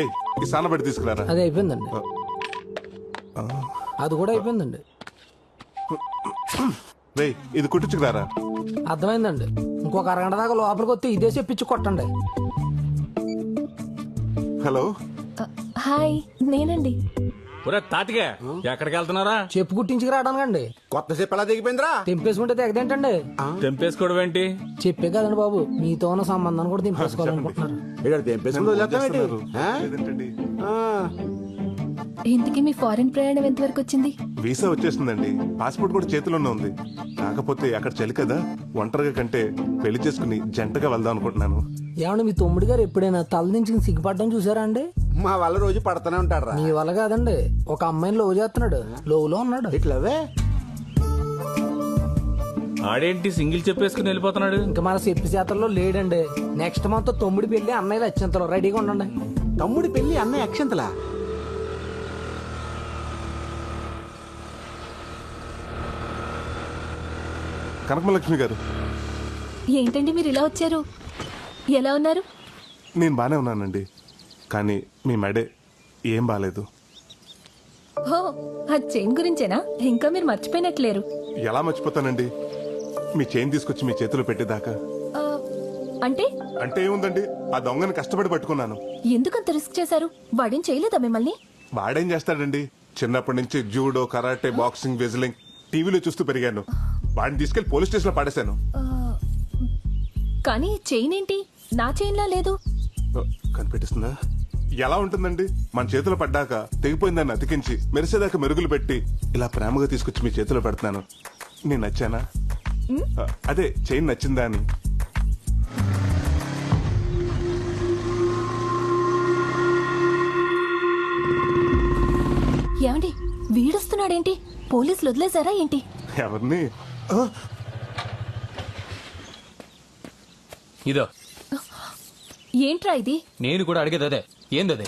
ఈ సానబడి తీసుకురారా. అది అయిపోయిందండి. అది కూడా అయిపోయిందండి. ఇది కుట్టించుకురారా. అర్థమైందండి. ఇంకొక అరగంట దాకా లోపలికి వస్తే ఇదే చెప్పించి కొట్టండి. హలో, హాయ్, నేనండి. తాతిగా ఎక్కడికి వెళ్తున్నారా? చెప్పు కుట్టించుకు రావడానికండి. కొత్త చెప్పు ఎలా దిగిపోయిందిరా? తెంపేసుకుంటే తెగదేంటండి. తెంపేసుకోవడం ఏంటి? చెప్పే కదండి బాబు, మీతో ఉన్న సంబంధాన్ని కూడా తెంపేసుకోవాలనుకుంటున్నారు. లేదంటండి. ఇంతకీ మీ ఫారెన్ ప్రయాణం ఎంతవరకు వచ్చింది? వీసా వచ్చేసిందండి. పాస్పోర్ట్ కూడా చేతిలోనే ఉంది. కాకపోతే అక్కడ చలి కదా, ఒంటరిగా కంటే పెళ్లి చేసుకుని జంటగా వెళ్దాం అనుకుంటున్నాను. ఏమండి, మీ తమ్ముడు గారు ఎప్పుడైనా తల నుంచి సిగ్గుపడడం చూసారా అండి? మా వాళ్ళ రోజు పడుతూనే ఉంటారా? మీ వల్ల కాదండి, ఒక అమ్మాయిని లవ్ చేస్తున్నాడు. లోవులో ఉన్నాడు. ఇట్లవే ఆడేంటి సింగిల్ చెప్పేసుకుని వెళ్ళిపోతున్నాడు? ఇంకా మన చెప్పి చేతల్లో లేడండి. నెక్స్ట్ మంత్ తమ్ముడి పెళ్లి, అన్నయ్యలు అత్యంతలో రెడీగా ఉండండి. తమ్ముడి పెళ్లి అన్నయ్య అక్షంతలా? కనకమలక్ష్మి గారు, ఏంటండి మీరు ఇలా వచ్చారు? ఎలా ఉన్నారు? నేను బానే ఉన్నానండి, కానీ మీ మెడే ఏం బాలేదు. హో, ఆ చైన్ గురించేనా? ఇంకా మీరు మర్చిపోయినట్లేరు. ఎలా మర్చిపోతానండి, మీ చైన్ తీసుకొచ్చి మీ చేతిలో పెట్టేదాకా. ఆ, అంటే అంటే ఏముందండి, ఆ దొంగని కష్టపడి పట్టుకున్నాను. ఎందుకంత రిస్క్ చేశారు? వాడేం చేయలేదా మిమ్మల్ని? వాడేం చేస్తాడండి, చిన్నప్పటి నుంచి జూడో, కరాటే, బాక్సింగ్, వెజ్లింగ్ టీవీలో చూస్తూ పెరిగాను. వాడిని తీసుకెళ్లి పోలీస్ స్టేషన్ లో పడేశాను. కానీ చైన్ ఏంటి నా చైన్లా లేదు? కనిపెట్టిస్తుందా? ఎలా ఉంటుందండి, మన చేతిలో పడ్డాక తెగిపోయిందాన్ని అతికించి మెరిసేదాకా మెరుగులు పెట్టి ఇలా ప్రేమగా తీసుకొచ్చి మీ చేతిలో పెడుతున్నాను. నేను నచ్చానా? అదే చైన్ నచ్చిందా అని. ఏమండి, వీడొస్తున్నాడేంటి? పోలీసులు వదిలేశారా ఏంటి? ఎవరిని? ఇదో ఏంట్రా ఇది? నేను కూడా అడిగేది అదే. ఏందదే?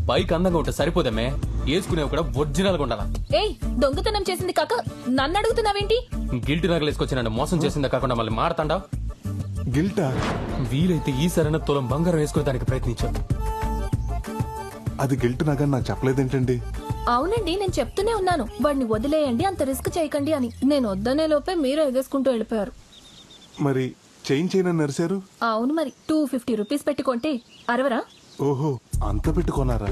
పైకి అందంగా ఉంటే సరిపోదమ్మే, వేసుకునేవి కూడా ఒరిజినల్ గా ఉండాలా. ఏయ్, దొంగతనం చేసింది కాక నన్ను అడుగుతున్నావేంటి? గిల్ట్ నగలేసుకొచ్చి నన్ను మోసం చేసిందా కాకుండా మళ్ళీ మాడతాండా? గిల్టా? వీలైతే ఈ సరైన తులం బంగారం వేసుకునే దానికి ప్రయత్నించాను. అది గిల్ట్ నాగా నాకు చెప్పలేదేంటండి? అవునండి, నేను చెప్తూనే ఉన్నాను వాడిని వదిలేయండి, అంత రిస్క్ చేయకండి అని. నేను వద్దనే లోపే మీరు ఎగేసుకుంటూ వెళ్ళిపోయారు. మరి చైన్ చైన్ అని నరిశారు? అవును, మరి 250 రూపీస్ పెట్టుకుంటే అరవరా? ఓహో, అంత పెట్టుకున్నారా?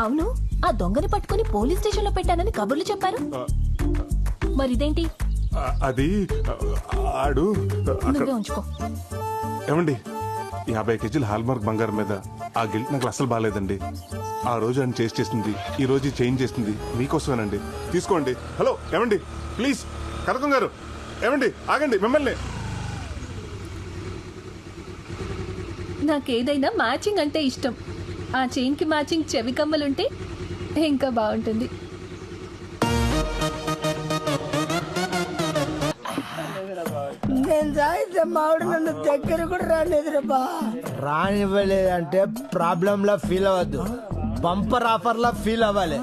అవును, ఆ దొంగని పట్టుకుని పోలీస్ స్టేషన్ లో పెట్టానని కబుర్లు చెప్పారు. మరి ఇదేంటి? అది ఆడు నువ్వే ఉంచుకో. ఏమండి, 50 కేజీల హాల్మార్క్ బంగారం మీద ఆ గిల్ట్ నాకు అసలు బాగాలేదండి. ఆ రోజు ఆయన చేసింది, ఈ రోజు చేంజ్ చేసింది మీకోసమేనండి. తీసుకోండి. హలో ఏమండి, ప్లీజ్. కనకం గారు, ఏమండి ఆగండి, మిమ్మల్ని. నాకేదైనా మ్యాచింగ్ అంటే ఇష్టం. ఆ చైన్ కి మ్యాచింగ్ చెవి కమ్మలుంటే ఇంకా బాగుంటుంది. నేను సాయితే మావిడ నన్ను దగ్గర కూడా రాలేదురా. రానివ్వలేదంటే ప్రాబ్లం లా ఫీల్ అవ్వద్దు, బంపర్ ఆఫర్ లా ఫీల్ అవ్వాలి.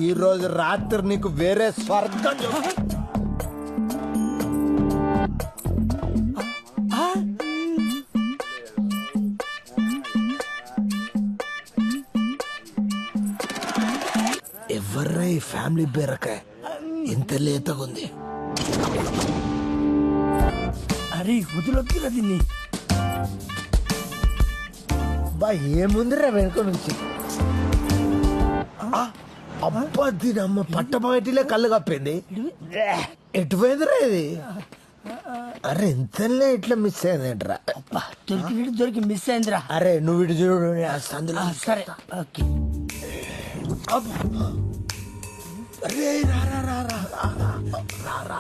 ఈ రోజు రాత్రి నీకు వేరే స్వర్గం ఎవర్రా ఈ ఫ్యామిలీ బీరకాయ ఎంత లేతగుంది. అరే వదిలొద్దురా దీన్ని. బా ఏముందిరా వెనుక నుంచి? అబ్బా దీనమ్మ పట్టపగటిలే కళ్ళు కప్పింది. ఎటుపోయిందిరా ఇది? అరే ఎంతలే ఇట్లా మిస్ అయిందేంట్రా? దొరికి మిస్ అయిందిరా. అరే నువ్వు ఇటు చూడు, అందులో సరే ఓకే. అరే రా రా రా రా రా రా రా.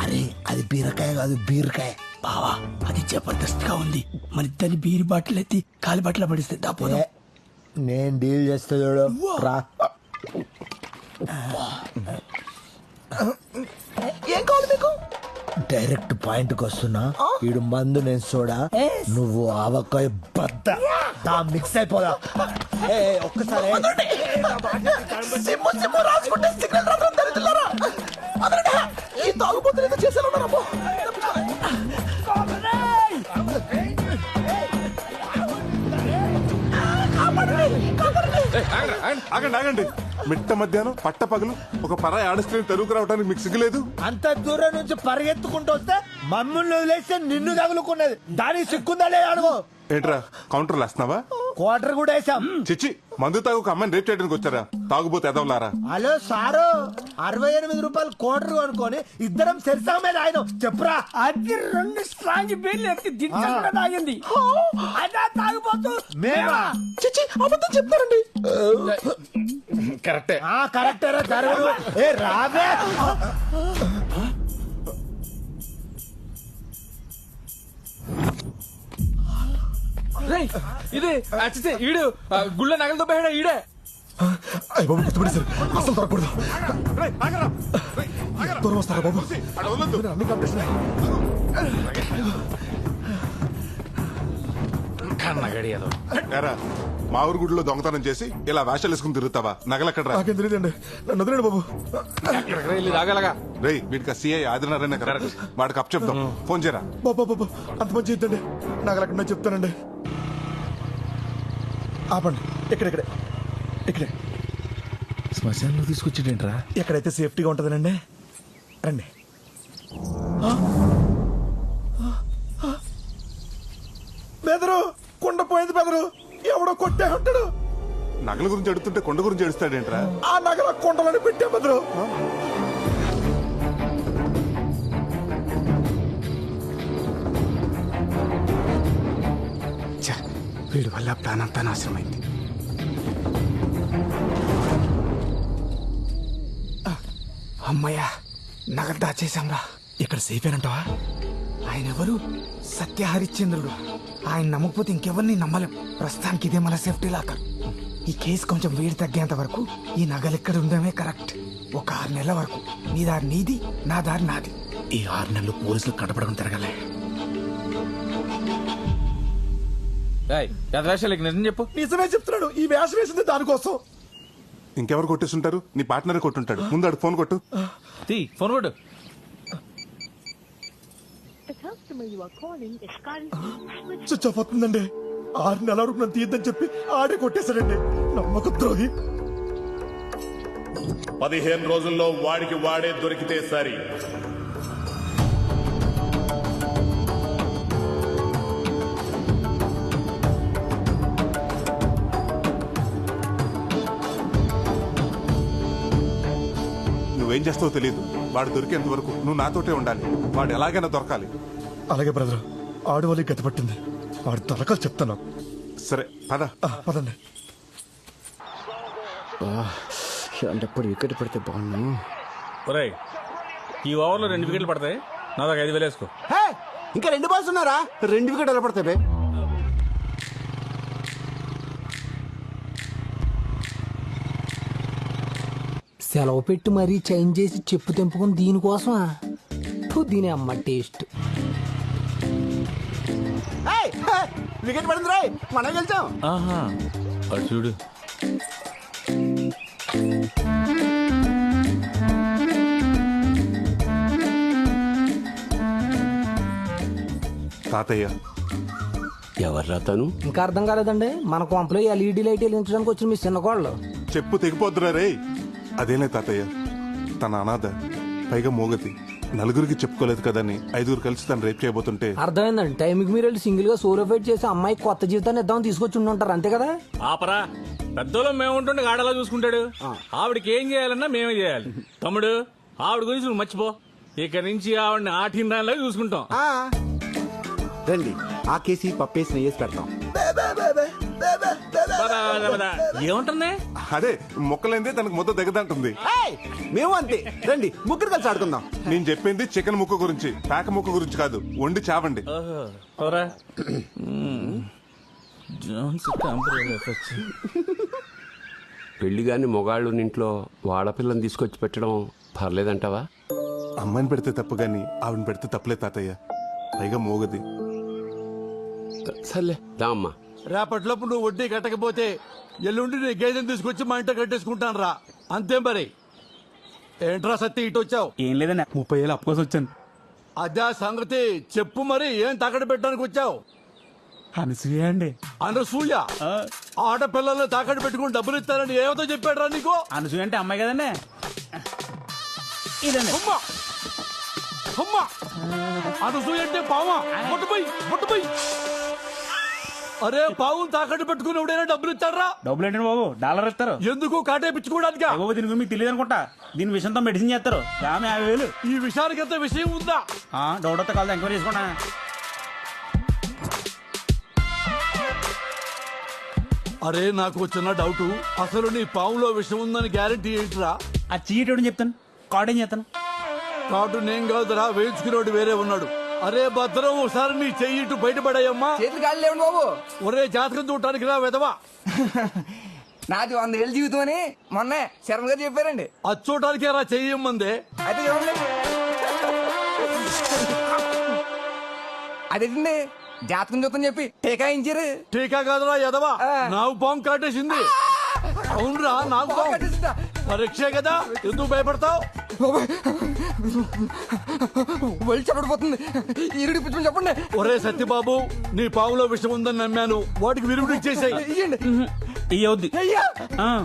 అరే అది బీరకాయ కాదు, బీరకాయ. బావా, అది జబర్దస్త్ గా ఉంది. మన ఇద్దరిని బీరి బాటిల్ ఎత్తి కాలి బట్టల పడిస్తే దాపోదా. నేను డీల్ చేస్తా చూడు, రా. ఏం కావాలి మీకు? డైరెక్ట్ పాయింట్ కి వస్తున్నా. ఈడు మందు, నేను సోడా, నువ్వు ఆవకాయ బద్ద. మిక్స్ అయిపోదా ఒక్కసారి. ఆగండి ఆగండి మిట్ట మధ్యాహ్నం పట్ట పగలు ఒక పరాయి ఆడస్త్రీని తరువుకు రావడానికి మీకు సిగ్గులేదు? అంత దూరం నుంచి పరిగెత్తుకుంటూ వస్తే మమ్మల్ని వదిలేస్తే నిన్ను తగులుకున్నది దానికి సిక్కుందా లేదా అడుగు. ఏంట్రా కౌంటర్లు వేస్తున్నావా? క్వార్టర్ కూడా వేసాం. చిచ్చి మందు తాగు ఒక అమ్మాయిని రేప్ చేయడానికి వచ్చారా? తాగుబోతే ఎదవలారా? హలో సారు 68 రూపాయలు క్వార్టర్ కొనుక్కొని ఇద్దరం సెరిసా మీద ఆయన చెప్పురా. అది 2 స్ట్రాంగ్ బీర్లు ఎత్తి దించకుండా తాగింది. అదా తాగిపోతూ మేమా? చిచ్చి అబద్ధం చెప్తారండి. కరెక్టే. కరెక్టరా జరగదు. ఏ రావే. ఇదే అచ్చితే ఈడు గుళ్ళ నగలతో పోయాడా ఈడే. అయ్య బాబు గుర్తుపడి సార్ అసలు దొరకకూడదు. రేయ్, ఆగరా. రేయ్, ఆగరా. దూరం వస్తారా బాబు? అక్కడ వదలొద్దు. అన్ని కాంపిటీషన్ ఏరా, మా ఊరు గుడిలో దొంగతనం చేసి ఇలా వేషాలు వేసుకుని తిరుగుతావా? నగలెక్కడ్రా? నాకేం తెలియదండి. నన్ను వదిలేండి బాబు. రాగలగా రేయ్, వీడికి సిఐ ఆదినారాయణ కరెక్ట్. వాడికి అప్ చెప్తాం. ఫోన్ చేయరా. బాబా బాబా అంత మంచి ఇద్దండి. నాకు అక్కడ చెప్తానండి. ఆపండి. ఇక్కడే ఇక్కడే శ్మశానంలో తీసుకొచ్చేటంట్రా. ఎక్కడైతే సేఫ్టీగా ఉంటుందనండి. రండి. బెదరు కుండ పోయింది. బెదరు ఎవడో కొట్టే ఉంటాడు. నగల గురించి అడుగుతుంటే కొండ గురించి అడుస్తాడేంట్రా? ఆ నగల కుండలని పెట్టే బెదరు. వీడి వల్ల ప్లాన్ అంతా నాశనమైంది. అమ్మయ్యా నగలు దాచేశాంరా. ఇక్కడ సేఫ్ ఏనంటావా? ఆయన ఎవరు? సత్య హరిశ్చంద్రుడు. ఆయన నమ్మకపోతే ఇంకెవరిని నమ్మలేం. ప్రస్తుతానికి ఇదే మన సేఫ్టీ లాకర్. ఈ కేసు కొంచెం వేడి తగ్గేంత వరకు ఈ నగలు ఎక్కడ ఉండడమే కరెక్ట్. ఒక 6 నెలల వరకు నీ దారి నీది, నా దారి నాది. ఈ 6 నెలలు పోలీసులు కనపడడం తిరగలే. వేషాలకి నిజం చెప్పు. నిజమే చెప్తున్నాడు. ఈ వేషం వేసింది దానికోసం. ఇంకెవరు కొట్టేస్తుంటారు? నీ పార్ట్నర్ కొట్టుంటాడు. ముందు ఆడు ఫోన్ కొట్టు. ఫోన్ కొట్టు. The customer you are calling is currently switched. Switch off అవుతుందండి. 6 నెలల వరకు నన్ను తీయద్దని చెప్పి ఆడే కొట్టేశాడండి. నమ్మక ద్రోహి. 15 రోజుల్లో వాడికి వాడే దొరికితే సరి. నువ్వేం చేస్తావో తెలియదు. వాడు దొరికేంత వరకు నువ్వు నాతోటే ఉండాలి. వాడు ఎలాగైనా దొరకాలి. అలాగే బ్రదర్. ఆడవాళ్ళకి గతి పట్టింది. వాడు దొరకాలి చెప్తాను. సరే పద. పదండి. ఎప్పుడు వికెట్ పడితే బాగున్నాను. ఒరేయ్, ఈ ఓవర్లో 2 వికెట్లు పడతాయి. నా దాకా 5,000 వేసుకో. ఇంకా 2 బాల్స్ ఉన్నారా? 2 వికెట్ ఎలా పడతాయి? సెలవు పెట్టి మరీ చేంజ్ చేసి చెప్పు తెంపుకుని దీనికోసమా? దీని అమ్మ టేస్ట్. వికెట్ పడింది రాయ్. మనం గెలిచాం. ఆహా, అటు చూడు. తాతయ్య ఎవర్రా తను? ఇంకా అర్థం కాలేదండి. మన కొంపలో LED లైట్ వెలిగించడానికి వచ్చిన మీ చిన్న కోళ్ళు. చెప్పు తెగిపోద్దురా రే. అదేలే తాతయ్య, తన అనాథ, పైగా మోగతి, నలుగురికి చెప్పుకోలేదు కదని 5గురు కలిసి తను రేప్ చేయబోతుంటే. అర్థమైందండి. టైంకి మీరు వెళ్ళి సింగిల్ గా సోలో ఫైట్ చేసి అమ్మాయి కొత్త జీవితాన్ని ఇద్దామని తీసుకొచ్చి ఉండుంటారు. అంతే కదా? ఆపరా. పెద్దోళ్ళం మేము ఉంటుండే ఆడలా చూసుకుంటాడు. ఆవిడకి ఏం చేయాలన్నా మేమే చేయాలి. తమ్ముడు, ఆవిడ గురించి నువ్వు మర్చిపో. ఇక నుంచి ఆవిడని ఆటిందానిలా చూసుకుంటాం. రండి, ఆ కేసి పప్పేసి నెయ్యేసి పెడతాం. ఏముంటుంది? అదే మొక్కలైందే తనకు ముద్ద దిగదంటుంది. మేము అంతే. రండి, ముగ్గురు కలిసి ఆడుకుందాం. నేను చెప్పింది చికెన్ ముక్క గురించి, పేక ముక్క గురించి కాదు. వండి చావండి. పెళ్లిగాని మొగాళ్ళు ఇంట్లో వాడపిల్లని తీసుకొచ్చి పెట్టడం పర్లేదంటావా? అమ్మాయిని పెడితే తప్పు గాని ఆవిడని పెడితే తప్పులే తాతయ్య. పైగా మోగది. సర్లే దా అమ్మా. రేపట్లోపు నువ్వు వడ్డీ కట్టకపోతే ఎల్లుండి నీ గేదెని తీసుకొచ్చి మా ఇంట కట్టేసుకుంటాను రా. అంతే మరి. ఏంట్రా సత్తి ఇటు వచ్చావు? ఏం లేదన్నా, 30,000 అప్పు కోసం వచ్చాను. అదే సంగతి చెప్పు మరి. ఏం తాకట్టు పెట్టడానికి వచ్చావు? అనసూయ అండి. అనసూయ? ఆడపిల్లల్ని తాకట్టు పెట్టుకుని డబ్బులు ఇస్తారని ఏమతో చెప్పాడు రా నీకు? అనసూయ అంటే అమ్మాయి కదండి. ఇదండి. అమ్మా అమ్మా అనసూయ అంటే పావా? ముట్టుపోయి అరే పావులు తాకట్టు పెట్టుకుని ఎవడైనా డబ్బులు ఇస్తారా? డబ్బులు ఏంటండి బాబు, డాలర్ ఇస్తారు. ఎందుకు కాటేపించుకోవడానికి? బాబు దీని గురించి మీకు తెలియదు అనుకుంటా. దీని విషయంతో మెడిసిన్ చేస్తారు. ఆమె 50,000. ఈ విషయానికి ఎంత విషయం ఉందా? డౌట్ వస్తే కాదు ఎంక్వైరీ చేసుకుంటా. అరే నాకు చిన్న డౌట్, అసలు నీ పావులో విషయం ఉందని గ్యారెంటీ ఏంటిరా? ఆ చీట్ చెప్తాను, కార్డ్ ఏం చేస్తాను. కాటు నేను కాదురా, వేయించుకునేవాడు వేరే ఉన్నాడు. అరే భద్రం, ఒకసారి నీ చెయ్యి ఇటు బయటపడాయమ్మా. చేతులు కాళ్ళు లేవండి బాబు. ఒరే జాతకం చూడటానికి రా వెదవా. నాది 100 ఏళ్ళ జీవితం అని మొన్న శరణ్ గారు చెప్పారండి. అది చూడటానికి రా చెయ్యమ్మందే. అయితే చూడండి. అదేంటండి జాతకం చూద్దాం చెప్పి టీకాయించారు. టీకా కాదురా ఎదవా, నాకు పాము కాటేసింది. అవునరా, నాకు పాము పరీక్షే కదా, ఎందుకు భయపడతావు? వెళ్ళి చెప్పడిపోతుంది. ఈరుడి పిచ్చి చెప్పండి. ఒరే సత్యబాబు, నీ పావులో విషయం ఉందని నమ్మాను, వాటికి విరుగుడు ఇచ్చేసాయి.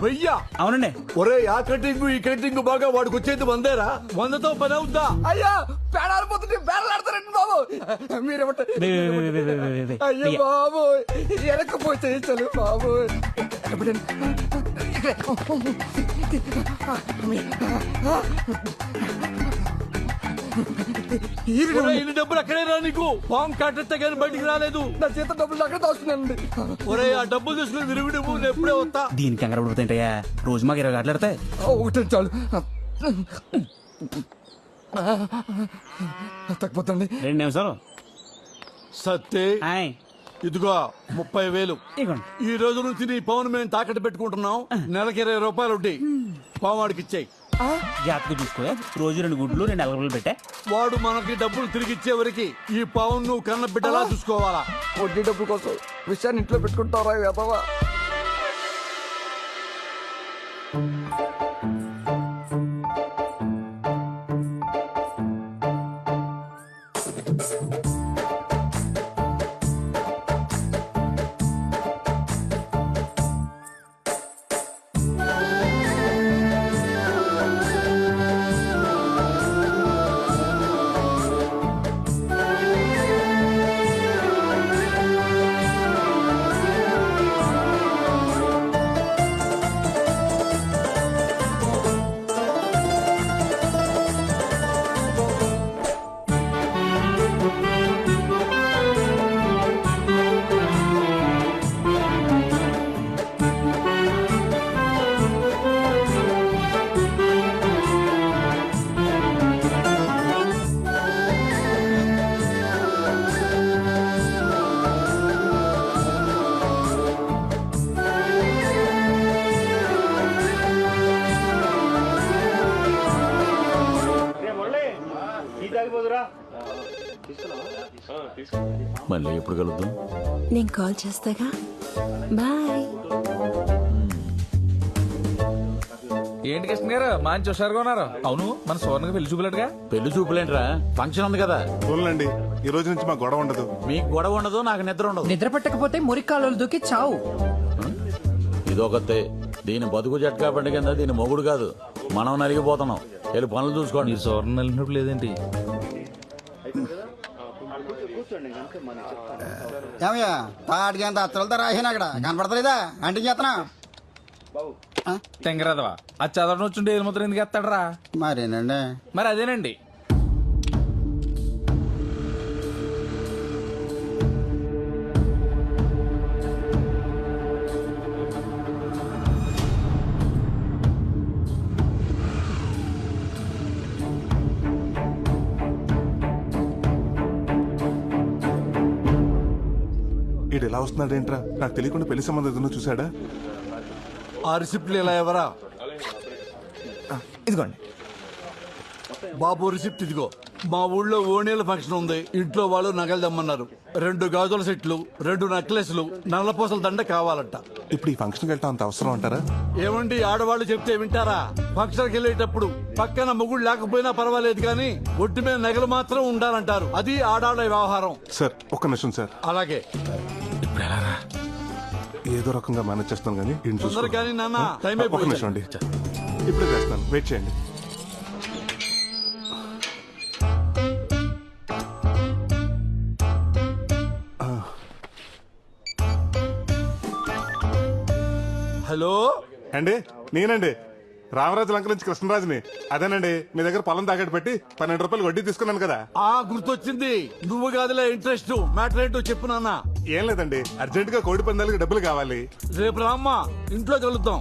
వెయ్యా? అవునండి. ఒరే ఆ కటింగ్ ఈ కటింగ్ బాగా వాడికి వచ్చేది 100రా. 100తో పని అవుద్దా? అయ్యా పేడాలిపోతుంటే బేరలాడతారండి బాబు. మీరేమంటారు? అయ్యో బాబు, ఎరకపోతే చలు బాబు. ఇన్ని డబ్బులు అక్కడే రా, నీకు పాము కాటేస్తే కానీ బయటికి రాలేదు. నా చేత డబ్బులు అక్కడ దాస్తున్నానండి. ఒరే ఆ డబ్బులు తీసుకుని విరుగుడు నేను ఎప్పుడే వస్తా. దీనికి కంగారు పడిపోతాయంటయ్యా, రోజు మాకు 20 గంటలు ఆడతాయి. ఒకటే చాలు. తగ్గిపోతండి. 2 నిమిషాలు. సత్తే ఇదిగో 30,000. ఈ రోజు నుంచి నీ పవన్ మేము తాకట్టు పెట్టుకుంటున్నాం. నెలకి 20 రూపాయలు ఉంటాయి. పావాడికి ఇచ్చాయి. జాతకు చూసుకో, రోజు 2 గుడ్లు 2 అలగలు పెట్టా. వాడు మనకి డబ్బులు తిరిగి ఇచ్చే వరకు ఈ పవన్ నువ్వు కన్న బిడ్డలా చూసుకోవాలా. వడ్డీ డబ్బుల కోసం విషయాన్ని ఇంట్లో పెట్టుకుంటారా వేదవా? మళ్ళీ ఎప్పుడు కలుద్దాం? నేను కాల్ చేస్తాగా. బాయ్. ఏంటి కృష్ణ గారు మంచి హుషారుగా ఉన్నారు? అవును, మన సోర్ణకి పెళ్లి చూపులేడుగా. పెళ్లి చూపులేంట్రా, ఫంక్షన్ ఉంది కదా. చూడండి, ఈ రోజు నుంచి మాకు గొడవ ఉండదు. మీకు గొడవ ఉండదు, నాకు నిద్ర ఉండదు. నిద్ర పట్టకపోతే మురికాలు దూకి చావు. ఇదొకతే, దీని బతుకు జట్కా బండి కింద దీని మొగుడు కాదు, మనం నలిగిపోతున్నాం. వెళ్ళి పనులు చూసుకోండి. ఈ సోర్ణ నలిగినప్పుడు లేదేంటి? ఏమయ్యా తాటికి అంత అత్తలతో రాసాను అక్కడ కనపడతలేదా? అంటే చేతనా తెంగరాదవా, అది చదవడం వచ్చుంటే ఏది ముద్ర ఎందుకు ఎత్తాడరా? మరేనండి. మరి అదేనండి. ఈడు ఎలా వస్తున్నాడు ఏంట్రా? నాకు తెలియకుండా పెళ్లి సంబంధం ఏదైనా చూసాడా? ఆ రిసిప్ట్లు ఇలా ఎవరా? ఇదిగోండి బాబు రిసిప్ట్ ఇదిగో. మా ఊళ్ళో ఓణీల ఫంక్షన్ ఉంది. ఇంట్లో వాళ్ళు నగలు తెమ్మన్నారు. 2 గాజుల సెట్లు, 2 నెక్లెస్లు, నల్లపూసల దండ కావాలంట. ఇప్పుడు ఈ ఫంక్షన్కి వెళ్ళటం అంత అవసరం అంటారా? ఏమండి, ఆడవాళ్ళు చెప్తే వింటారా? ఫంక్షన్కి వెళ్ళేటప్పుడు పక్కన మొగుడు లేకపోయినా పర్వాలేదు కానీ ఒట్టి మీద నగలు మాత్రం ఉండాలంటారు. అది ఆడాళ్ళ వ్యవహారం. సార్ ఒక్క నిమిషం సార్. అలాగే. ఇప్పుడు ఎలా రా? ఏదో రకంగా మేనేజ్ చేస్తాను కానీ ఈయన చూసుకో. తొందరగా కానీ నాన్న, టైం ఒక అయిపోయింది. నిమిషం అండి, ఇప్పుడే చేస్తాను, వెయిట్ చేయండి. హలో అండి నేనండి రామరాజు లంక నుంచి కృష్ణరాజుని. అదేనండి మీ దగ్గర పొలం తాకట్టు పెట్టి 12 రూపాయలు వడ్డీ తీసుకున్నాను కదా. గుర్తొచ్చింది. నువ్వు కాదులే ఇంట్రెస్ట్. మ్యాటర్ ఏంటో చెప్పు నాన్న. ఏం లేదండి, అర్జెంట్ గా కోడి పందాలకి డబ్బులు కావాలి. రేపు రామ్మా, ఇంట్లో కలుద్దాం.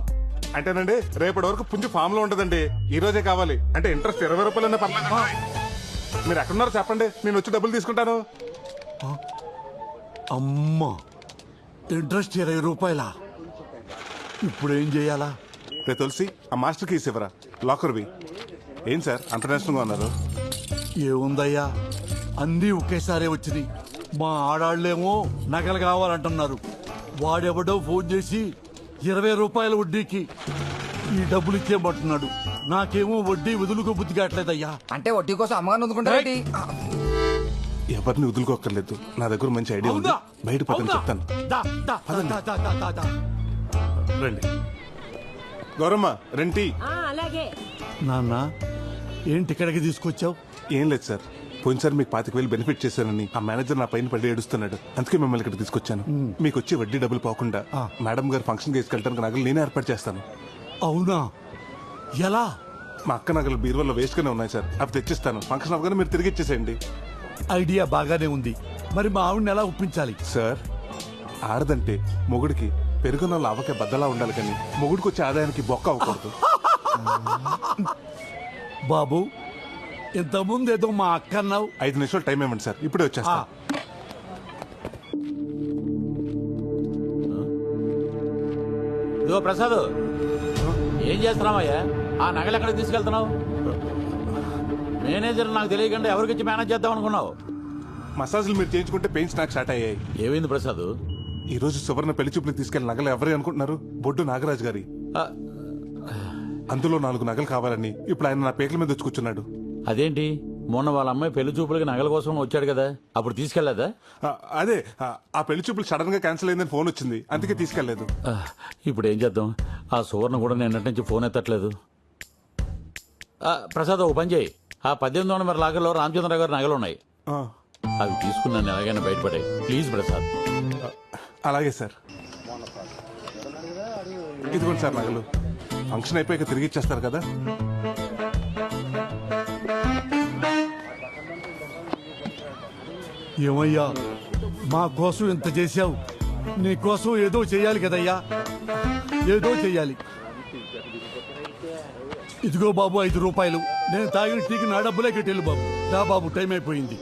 అంటేనండి రేపటి వరకు పుంజు ఫామ్ లో ఉంటదండి, ఈ రోజే కావాలి. అంటే ఇంట్రెస్ట్ 20 రూపాయలన్నా పర్లేదు. మీరు ఎక్కడున్నారో చెప్పండి, నేను వచ్చి డబ్బులు తీసుకుంటాను. అమ్మా, ఇంట్రెస్ట్ 20 రూపాయలా? ఇప్పుడు ఏం చేయాలా? రే తులసి, ఆ మాస్టర్ కీస్ ఇవ్వరా, లాకర్వి. ఏం సార్ అంత నేషనల్గా ఉన్నారు? ఏముందయ్యా, అన్నీ ఒకేసారి వచ్చినాయి. మా ఆడాళ్ళేమో నగలు కావాలంటున్నారు. వాడెవడో ఫోన్ చేసి 20 రూపాయల వడ్డీకి ఈ డబ్బులు ఇచ్చేయమంటున్నాడు. నాకేమో వడ్డీ వదులుకో బుద్ధి కావట్లేదయ్యా. అంటే వడ్డీ కోసం అమ్మగారు అందుకుంటారేంటి? ఎవరిని వదులుకోక్కర్లేదు, నా దగ్గర మంచి ఐడియా ఉంది. బయట పక్కన చెప్తాను. రండి గౌరమ్మ, రెంటి. అలాగే. నాన్న, ఏంటి ఇక్కడికి తీసుకొచ్చావు? ఏం లేదు సార్, పోయినసారి మీకు 25,000 బెనిఫిట్ చేశానని ఆ మేనేజర్ నా పైన పడి ఏడుస్తున్నాడు. అందుకే మిమ్మల్ని ఇక్కడ తీసుకొచ్చాను. మీకు వచ్చి వడ్డీ డబ్బులు పోకుండా మేడం గారు ఫంక్షన్ తీసుకెళ్ళడానికి నగలు నేనే ఏర్పాటు చేస్తాను. అవునా? ఎలా? మా అక్క నగలు బీరువాలో వేస్ట్ గానే ఉన్నాయి సార్, అవి తెచ్చిస్తాను. ఫంక్షన్ అవగానే మీరు తిరిగి ఇచ్చేసేయండి. ఐడియా బాగానే ఉంది. మరి మా ఆవిడని ఎలా ఒప్పించాలి? సార్, ఆడదంటే మొగుడికి పెరుగున్న లావకే బద్దలా ఉండాలి, కానీ మొగుడికి వచ్చే ఆదాయానికి బొక్క అవ్వకూడదు. బాబు, ఇంతకుముందు ఏదో మా అక్క అన్నావు. 5 నిమిషాలు టైం ఇవ్వండి సార్, ఇప్పుడే వచ్చేస్తా. ఇదిగో ప్రసాద్, ఏం చేస్తున్నావయ్యా? ఆ నగలు ఎక్కడికి తీసుకెళ్తున్నావు? మేనేజర్ నాకు తెలియకుండా ఎవరికిచ్చి మేనేజ్ చేద్దాం అనుకున్నావు? మసాజులు మీరు చేయించుకుంటే పెయిన్స్ నాకు స్టార్ట్ అయ్యాయి. ఏమైంది ప్రసాద్? ఈ రోజు సువర్ణ పెళ్లి చూపులకు తీసుకెళ్లిన నగలు ఎవరు అనుకుంటున్నారు? బొడ్డు నాగరాజు గారి. అందులో 4 నగలు కావాలని ఇప్పుడు ఆయన నా పేకల మీద వచ్చి కూర్చున్నాడు. అదేంటి, మొన్న వాళ్ళ అమ్మాయి పెళ్లి చూపులకి నగల కోసం వచ్చాడు కదా, అప్పుడు తీసుకెళ్లేదా? అదే, ఆ పెళ్లి చూపులు సడన్ గా క్యాన్సిల్ అయిందని ఫోన్ వచ్చింది, అందుకే తీసుకెళ్లేదు. ఇప్పుడు ఏం చేద్దాం? ఆ సువర్ణ కూడా నిన్నటి నుంచి ఫోన్ ఎత్తట్లేదు. ప్రసాద్, ఓ పని చేయి, ఆ 18వ నెంబర్ లాగర్లో రామచంద్రరావు గారి నగలు ఉన్నాయి, అవి తీసుకున్నాను ఎలాగైనా బయటపడాయి. ప్లీజ్ ప్రసాద్. అలాగే సార్. ఇదిగోండి సార్ నగలు. ఫంక్షన్ అయిపోయాక తిరిగి ఇచ్చేస్తారు కదా. ఏమయ్యా, మా కోసం ఇంత చేశావు, నీ కోసం ఏదో చెయ్యాలి కదయ్యా, ఏదో చెయ్యాలి. ఇదిగో బాబు 5 రూపాయలు. నేను తాగిన టీకి నా డబ్బులే కట్టేళ్ళు బాబు. రా బాబు, టైం అయిపోయింది.